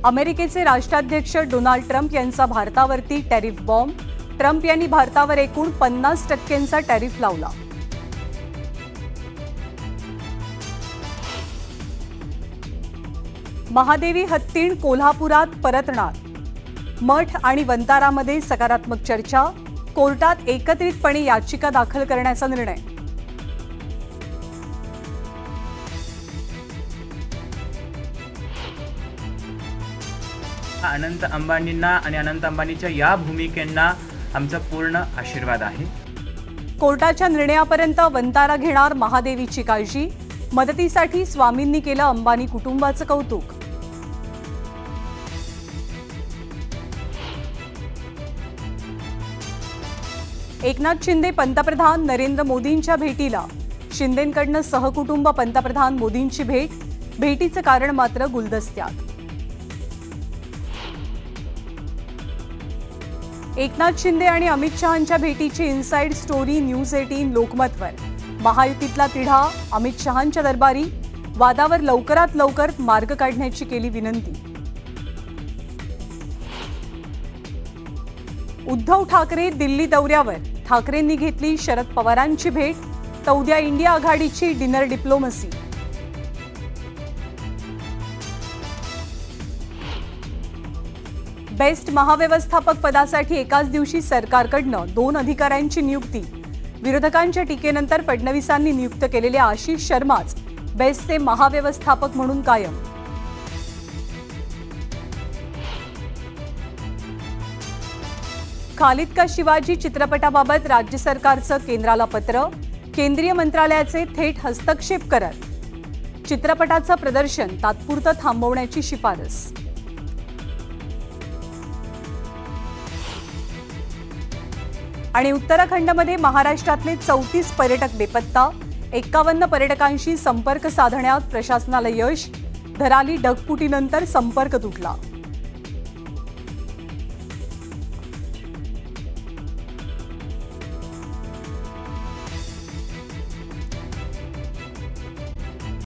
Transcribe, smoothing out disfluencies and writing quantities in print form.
अमेरिकेचे राष्ट्राध्यक्ष Donald Trump यांचा भारतावरती टॅरिफ बॉम्ब. ट्रम्प यांनी भारतावर एकूण 50% टॅरिफ लावला. महादेवी हत्तीण कोल्हापुरात परतणार. मठ आणि वंतारामध्ये सकारात्मक चर्चा. कोर्टात एकत्रितपणे याचिका दाखल करण्याचा निर्णय. अनंत अंबानींना आणि अनंत अंबानीच्या या भूमिकेंना आमचा पूर्ण आशीर्वाद आहे. कोर्टाच्या निर्णयापर्यंत वंतारा घेणार महादेवीची काळजी. मदतीसाठी स्वामींनी केलं अंबानी कुटुंबाचं कौतुक. एकनाथ शिंदे पंतप्रधान नरेंद्र मोदींच्या भेटीला. शिंदेंकडनं सहकुटुंब पंतप्रधान मोदींची भेट. भेटीचं कारण मात्र गुलदस्त्यात. एकनाथ शिंदे आणि अमित शहांच्या भेटीची इनसाइड स्टोरी न्यूज 18 लोकमतवर. महायुतीतला तिढा अमित शहांच्या दरबारी. वादावर लवकरात लवकर मार्ग काढण्याची केली विनंती. उद्धव ठाकरे दिल्ली दौऱ्यावर. ठाकरेंनी घेतली शरद पवारांची भेट. तर उद्या इंडिया आघाडीची डिनर डिप्लोमसी. बेस्ट महाव्यवस्थापक पदासाठी एकाच दिवशी सरकारकडनं 2 अधिकाऱ्यांची नियुक्ती. विरोधकांच्या टीकेनंतर फडणवीसांनी नियुक्त केलेले आशिष शर्माच बेस्टचे महाव्यवस्थापक म्हणून कायम. खालिद का शिवाजी चित्रपटाबाबत राज्य सरकारचं केंद्राला पत्र. केंद्रीय मंत्रालयाचे थेट हस्तक्षेप करत चित्रपटाचं प्रदर्शन तात्पुरतं थांबवण्याची शिफारस. आणि उत्तराखंडमध्ये महाराष्ट्रातले 34 पर्यटक बेपत्ता. 51 पर्यटकांशी संपर्क साधण्यात प्रशासनाला यश. धराली ढगफुटीनंतर संपर्क तुटला.